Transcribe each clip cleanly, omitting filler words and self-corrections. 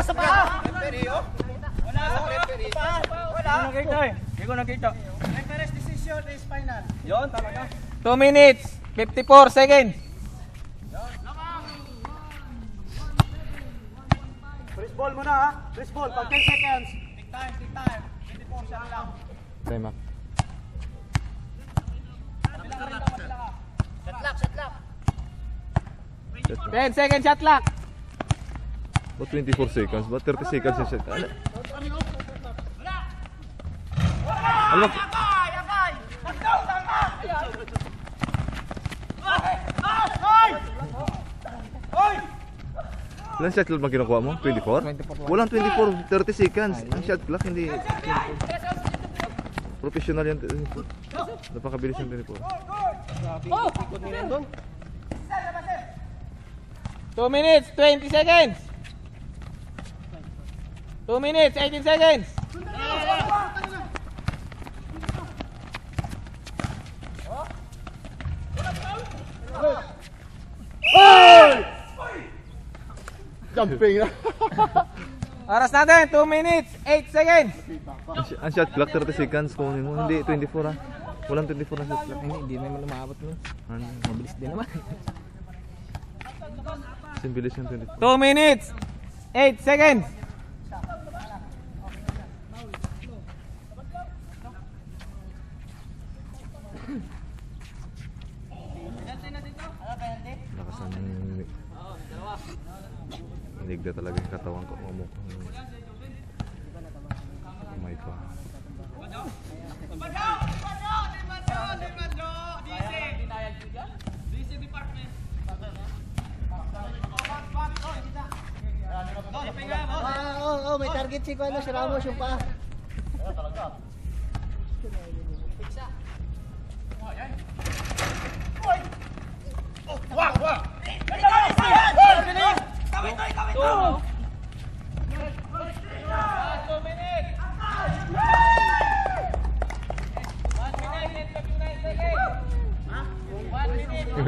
sa paa! Wala sa referee. Wala. Hindi ko nakita. Referee's decision is final. Yun, talaga. 2 minutes, 54 seconds. Freeze ball muna ha. Freeze ball, pag 10 seconds. Take time, take time. 24 siya lang. Time up. Shot lock. 10 seconds shot clock. Ba't 24 seconds? Ba't 30 seconds yung shot? Ano? Ano? Ilan shot clock ba kinukuha mo? 24? Walang 24, 30 seconds. Ang shot clock hindi... Professional yan. Napakabilis yung 24. 2 minutes, 20 seconds. 2 minutes, 18 seconds. Jumping na. Oras natin, 2 minutes, 8 seconds. Ang shot clock 30 seconds kunin mo. Hindi 24 ha. Walang 24 na shot clock. Hindi naman lumabot nun. Mabilis din naman. Simbilis yung 24. 2 minutes, 8 seconds. Lakas ng nigda talaga yung katawan ko. Umay pa. Oo, may target si Kuano, si Ramos yung pa.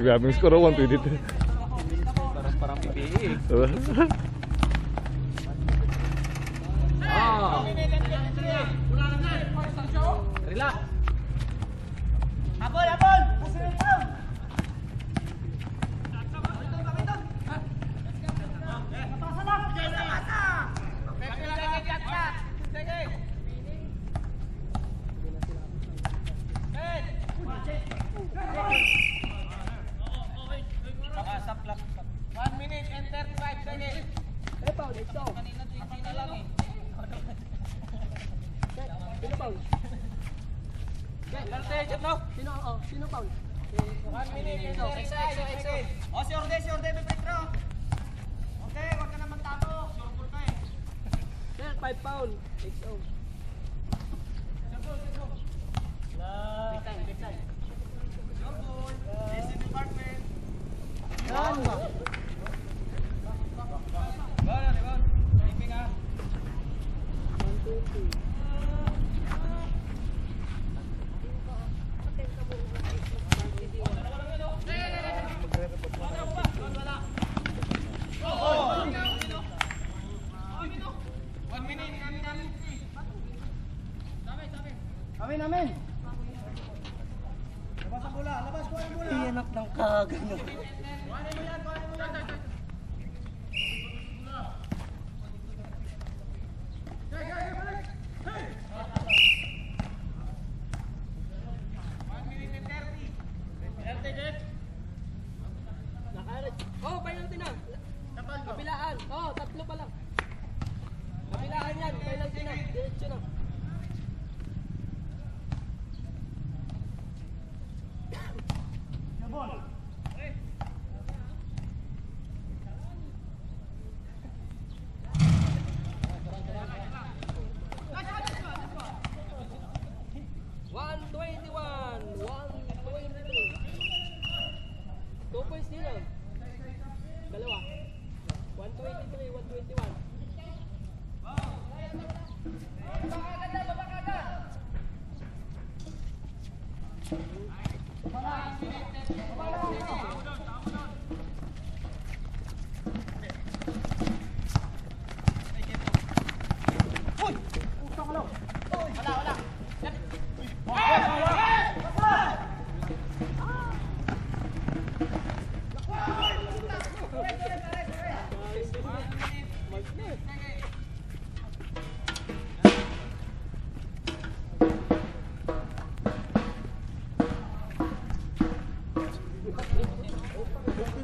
Grabe yung score, 123. Parang PBA eh. Diba? Relax. Habol! Sino foul? 1 minute, exo. O, si Orde, may free throw. Okay, wag ka na magtago. Sure ball ka eh. Sir, 5 foul. XO. Big time. Sure ball. Listen department. Keeping ah. 1, 2, 3. Amin. Labas ang bola. Iyanak ng kagano. Oh, penalty na. Kabilaan. Oh, 3 pa lang. Kabilaan yan. Penalty na. Diretso na. Dalawa. 123, 121.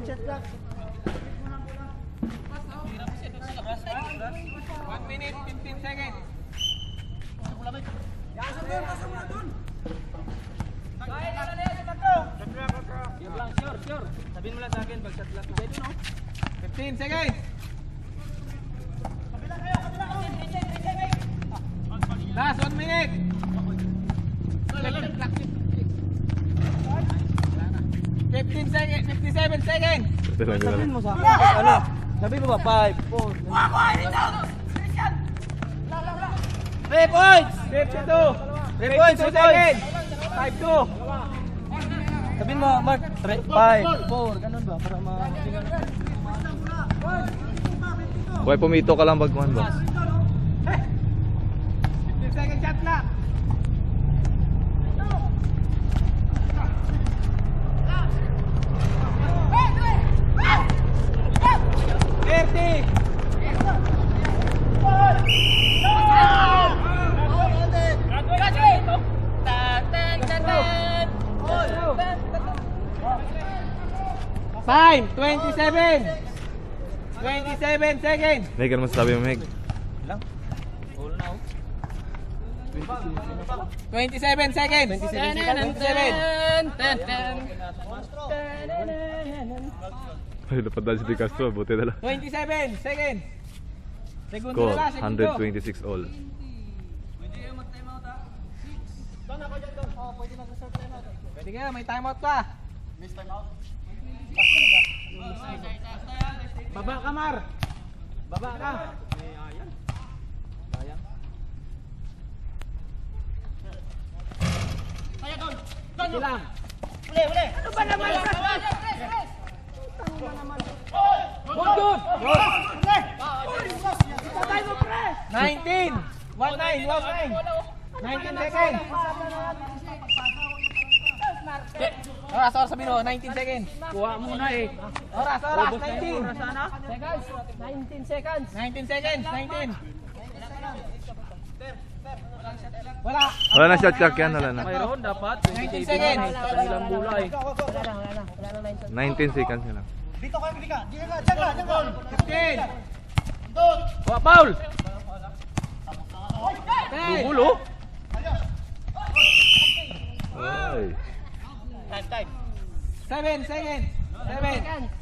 shot clock. 1 minute, 15 seconds. Sabihin mo lang sa akin pag shot clock na. 15 seconds. Last 1 minute. 15 seconds, 57 seconds. Ito lang yun. Sabihin mo sa akin. Ano? Sabihin mo ba? 5, 4. 3 points. 52. 3 points, 2 seconds. 5-2. Sabihin mo, Mark. 5, 4. Ganun ba? Para ma-tingnan. Kuya, pumito ka lang bagkuhan ba? 15 seconds shot clock. Time 27 seconds. Meg, ano masasabi mo, Meg? 27 seconds. 27. Ay, napadaan si Di Castro. Buti na lang. 27 seconds. Segundo Score, na lang, segundo. 126 all. Pwede ka, may timeout pa. Baba ka, Mar. Baba ka. Sige lang. Ano ba naman? Good. 19. 19 seconds. Oras, sabi mo, 19 seconds. Kuha muna eh. Oras, 19. Seconds, 19 seconds. 19 seconds, 19. Wala. Wala na shot clock yan, wala na. Mayroon dapat. 19 seconds. Kanilang bola eh. Wala na 9 19 seconds na lang. Dito kayo, Dika. Diyan ka. 15. Wah, foul. 10. Bulo. Ay. 7 seconds. 7 seconds.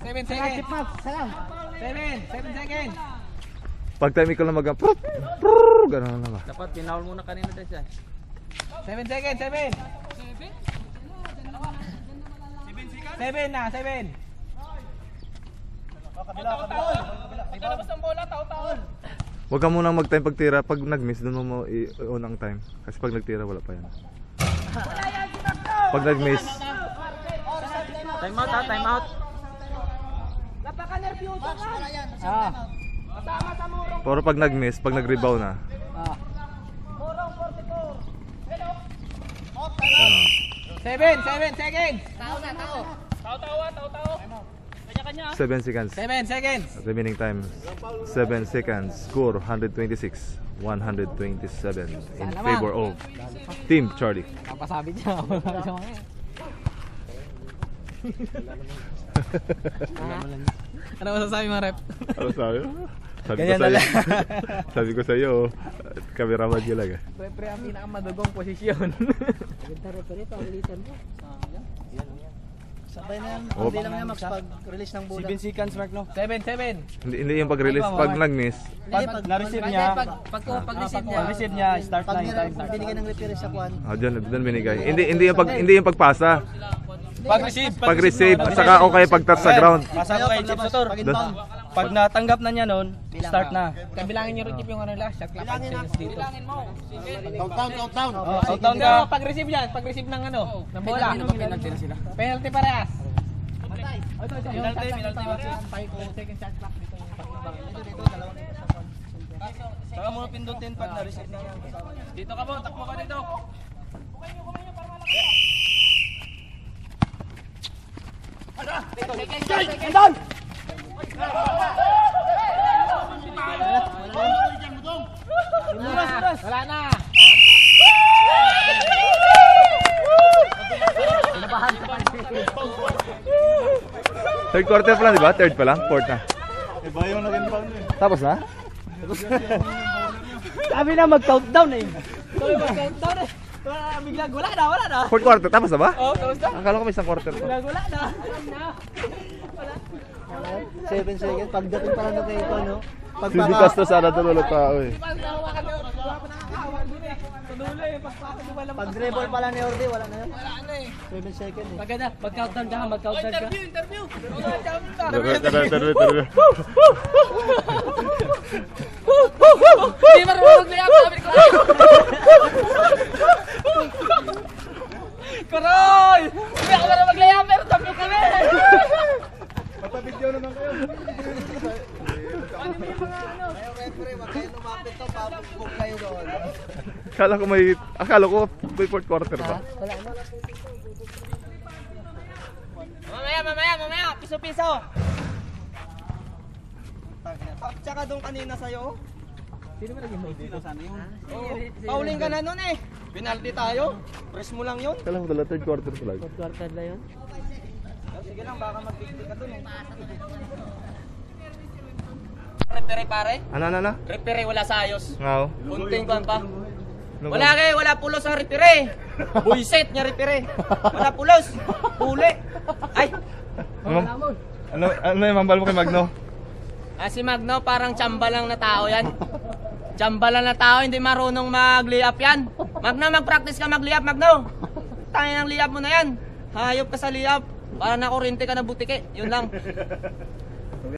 7 seconds. Pag time ikaw lang mag gano'n na ba? Dapat pinaul muna kanina din siya. 7 seconds, 7. 7 na, 7. Ikalabas ng bola, taon-taon. Huwag ka munang mag-time pagtira. Pag nag-miss, doon mo i-on ang time. Kasi pag nagtira, wala pa yan. Pag nag-miss, Time out ha, time out. Napaka-nervyoso ka. Ah. Kasama sa murong. pero pag nag-miss, pag nag-rebound na, Murong 44. ano, 7 seconds. Tao. 7 seconds. 7 seconds. Remaining time, 7 seconds. Score, 126. 127 in favor of Team Charlie. Kapasabit niya. Wala sa mga. Ano masasabi mo, Rep? Ano sabi? Ganyan na lang. Sabi ko sa'yo, cameraman ka lang. Pre, ang pinakamadugong posisyon. Ganda rin pa rin, pag-ulitan mo. Sabay na yan. Oh. Hindi lang yan, Max, pag-release ng bola. 7 seconds, Mark, no? 7. Hindi yung pag-release, pag nag-miss, Pag na-receive niya, Pag-receive niya, start na yung time. Pag binigyan ng repair sa kwan. dyan binigay. Hindi yung pagpasa. Pag-receive. Pag saka o kaya pag-touch sa ground. Pasa ko kay Chip Sotor. Pag natanggap na niya nun, start na. Kabilangin niyo rin Chip, yung ano lang, shot clock seconds dito. Countdown Pero ka. pag-receive yan, pag-receive ng ano, ng bola. Penalty parehas. Penalty. 5 seconds shot clock dito. Saka mo pindutin pag na-receive na. Dito ka mo, takbo ka dito. Wala na. Kinabahan sa Third quarter pa lang, di ba? Third pa lang? Fourth na. Iba yung naging foul niya. Tapos na? Sabi na mag-countdown eh. Sabi mag-countdown eh. Biglang wala na. Fourth quarter, tapos na ba? Oo, tapos na. Akala ko may isang quarter pa. Biglang wala na. 7 seconds. Pagdating pa lang na kayo ito, no? Hindi kasto sana tulolo tao eh. Pag-dribble pa lang ni Ordi, wala na yun. Wala na eh. 7 seconds eh. Maganda, mag-countdown ka, mag-countdown ka. Interview. Hindi marunong mag-layup, sabi ni Clark. Karoy! Hindi ako marunong mag-layup, pero sabi kami. Matabidyo naman kayo. Akala ko may fourth quarter pa. Mamaya. Piso-piso. Tsaka doon kanina sa'yo. Sino ba naging dito sana yun? Pauling ka na nun eh. Penalty tayo. Press mo lang yun. Akala ko dala third quarter pa lang. Fourth quarter na yun. Sige lang, baka mag-50 ka dun eh. Repere pare. Ano? Repere wala sa ayos. Ngao. Kunting kuhan pa. Wala pulos ang repere. Buisit niya repere. Wala pulos. Huli. Ay. Ano yung mambal mo kay Magno? Si Magno parang tsamba lang na tao yan. Tsamba lang na tao, hindi marunong mag-layup yan. Magno, mag-practice ka mag-layup, Magno. Tayo ng layup mo na yan. Hayop ka sa layup. Para nakurente ka na butike. Yun lang.